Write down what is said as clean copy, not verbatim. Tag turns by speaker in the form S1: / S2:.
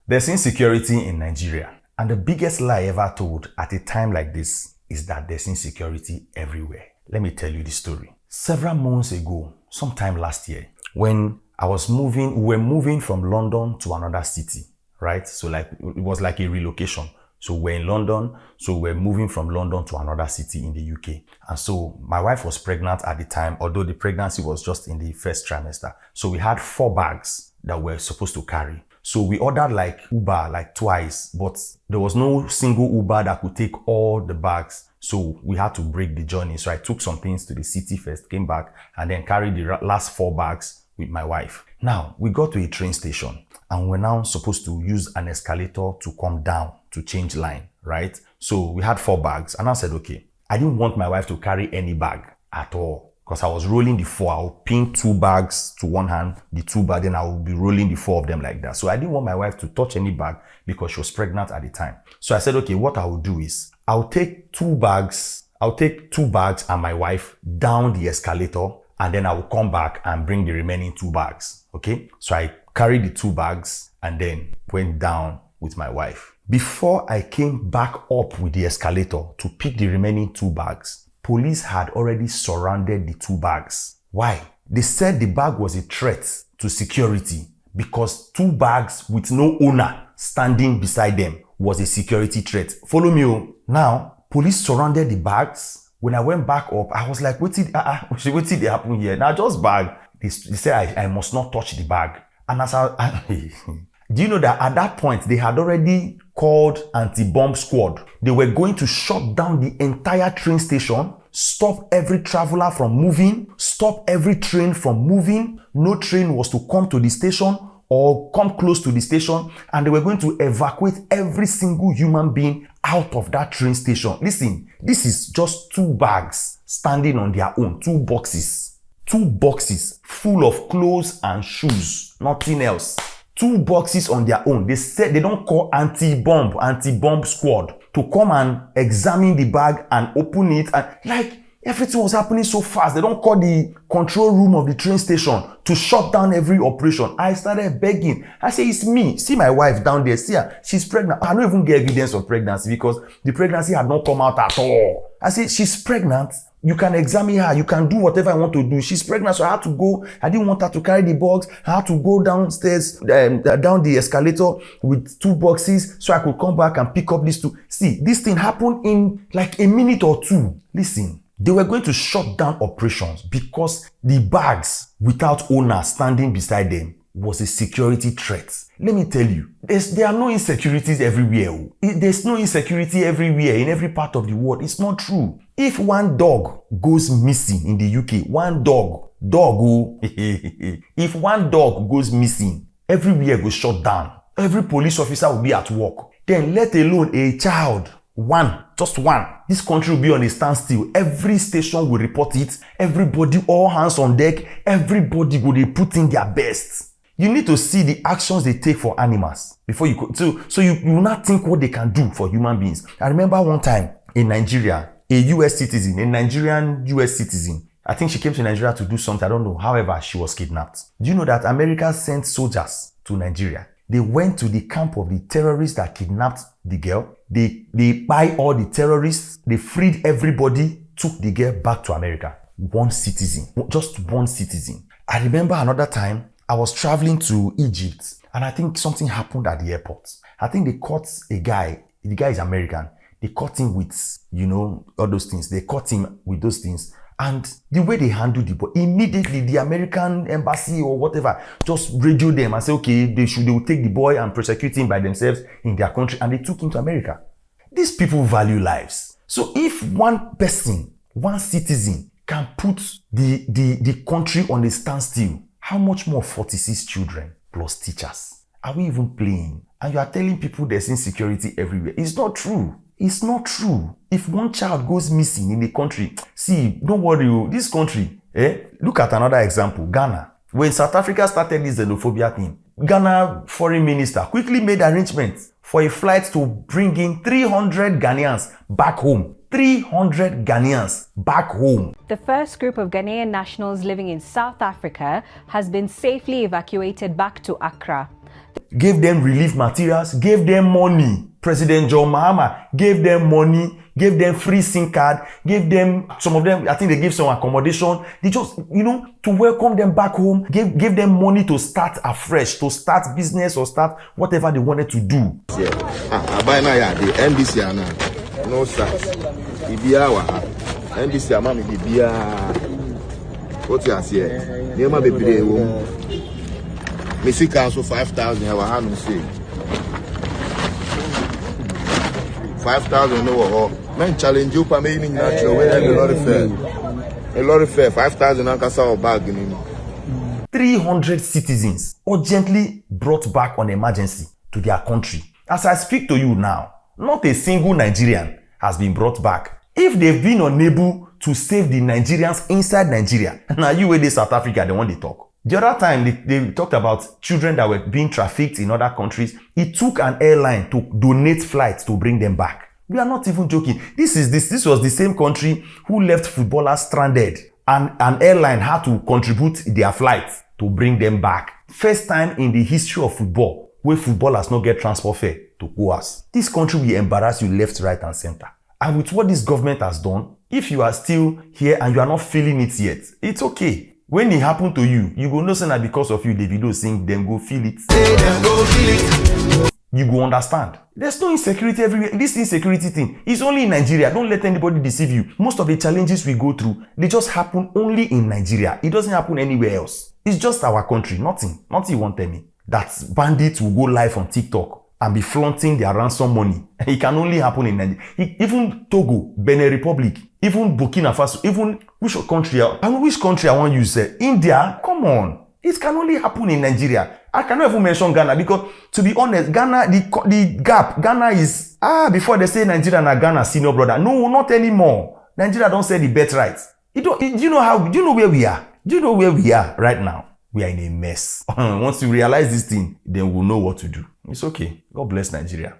S1: There's insecurity in Nigeria, and the biggest lie ever told at a time like this is that there's insecurity everywhere. Let me tell you the story. Several months ago, sometime last year, when we were moving from London to another city, right? So it was like a relocation. So we're in London, so we're moving from London to another city in the UK. And so my wife was pregnant at the time, although the pregnancy was just in the first trimester. So we had 4 bags that we're supposed to carry. So we ordered like Uber like twice, but there was no single Uber that could take all the bags. So we had to break the journey. So I took some things to the city first, came back, and then carried the last 4 bags with my wife. Now, we got to a train station, and we're now supposed to use an escalator to come down to change line, right? So we had 4 bags, and I said, okay, I didn't want my wife to carry any bag at all, because I was rolling the 4. I'll pin 2 bags to one hand, the 2 bags, then I will be rolling the 4 of them like that. So I didn't want my wife to touch any bag because she was pregnant at the time. So I said, okay, what I will do is I'll take 2 bags and my wife down the escalator, and then I will come back and bring the remaining 2 bags. Okay? So I carried the 2 bags and then went down with my wife. Before I came back up with the escalator to pick the remaining 2 bags, police had already surrounded the 2 bags. Why? They said the bag was a threat to security because 2 bags with no owner standing beside them was a security threat. Follow me. Now, police surrounded the bags. When I went back up, I was like, what did happen here? Now, just bag. They said I must not touch the bag. And as do you know that at that point, they had already called anti-bomb squad. They were going to shut down the entire train station, stop every traveler from moving, stop every train from moving. No train was to come to the station or come close to the station, and they were going to evacuate every single human being out of that train station. Listen, this is just 2 bags standing on their own, 2 boxes. 2 boxes full of clothes and shoes, nothing else. 2 boxes on their own. They said they don't call anti-bomb squad to come and examine the bag and open it, and like everything was happening so fast. They don't call the control room of the train station to shut down every operation. I started begging. I say, it's me. See my wife down there. See her. She's pregnant. I don't even get evidence of pregnancy because the pregnancy had not come out at all. I say, she's pregnant. You can examine her. You can do whatever I want to do. She's pregnant, so I had to go. I didn't want her to carry the box. I had to go downstairs, down the escalator with 2 boxes so I could come back and pick up these 2. See, this thing happened in like a minute or 2. Listen. They were going to shut down operations because the bags without owner standing beside them was a security threat. Let me tell you, there are no insecurities everywhere. There's no insecurity everywhere in every part of the world. It's not true. If one dog goes missing in the UK, if one dog goes missing, everywhere goes shut down. Every police officer will be at work. Then let alone a child. Just one. This country will be on a standstill. Every station will report it. Everybody, all hands on deck. Everybody will put in their best. You need to see the actions they take for animals before you go. So you will not think what they can do for human beings. I remember one time in Nigeria, a Nigerian US citizen. I think she came to Nigeria to do something. I don't know. However, she was kidnapped. Do you know that America sent soldiers to Nigeria? They went to the camp of the terrorists that kidnapped the girl. They buy all the terrorists. They freed everybody, took the girl back to America. Just one citizen. I remember another time I was traveling to Egypt, and I think something happened at the airport. I think they caught a guy. The guy is American. They caught him with, all those things. They caught him with those things. And the way they handled the boy, immediately the American embassy or whatever just radioed them and said, okay, they will take the boy and prosecute him by themselves in their country. And they took him to America. These people value lives. So if one person, one citizen can put the country on a standstill, how much more 46 children plus teachers? Are we even playing? And you are telling people there's insecurity everywhere. It's not true. It's not true. If one child goes missing in a country, see, don't worry, this country, look at another example, Ghana. When South Africa started this xenophobia thing, Ghana foreign minister quickly made arrangements for a flight to bring in 300 Ghanaians back home. 300 Ghanaians back home.
S2: The first group of Ghanaian nationals living in South Africa has been safely evacuated back to Accra.
S1: gave them relief materials, gave them money. President John Mahama gave them money, gave them free SIM card, gave them, some of them, I think they gave some accommodation. They just, to welcome them back home, gave them money to start afresh, to start business or start whatever they wanted to do.
S2: Yeah. I buy now the NBC no size. Ibiawa. NBC amami Ibia. What you say? Nema bebre wo. Missy council 5,000 I want to say. 5,000 no man challenge you for me in natural way a lot of fair. A lot of fair 5,000 ankasa bag in
S1: 300 citizens urgently brought back on emergency to their country. As I speak to you now, not a single Nigerian has been brought back. If they've been unable to save the Nigerians inside Nigeria, now you with South Africa, they want to talk. The other time, they talked about children that were being trafficked in other countries. It took an airline to donate flights to bring them back. We are not even joking. This was the same country who left footballers stranded, and an airline had to contribute their flights to bring them back. First time in the history of football where footballers not get transport fare to Goas. This country will embarrass you left, right, and center. And with what this government has done, if you are still here and you are not feeling it yet, it's okay. When it happen to you, you go know that because of you, the video sing, them go feel it. You go understand. There's no insecurity everywhere. This insecurity thing is only in Nigeria. Don't let anybody deceive you. Most of the challenges we go through, they just happen only in Nigeria. It doesn't happen anywhere else. It's just our country. Nothing you won't tell me. That bandits will go live on TikTok and be flaunting their ransom money. It can only happen in Nigeria. Even Togo, Benin Republic, even Burkina Faso, even which country I want you say? India, come on. It can only happen in Nigeria. I cannot even mention Ghana because, to be honest, Ghana, the gap, Ghana is, before they say Nigeria and Ghana senior brother. No, not anymore. Nigeria don't say the birthright. Do you know where we are? Do you know where we are right now? We are in a mess. Once you realize this thing, then we'll know what to do. It's okay. God bless Nigeria.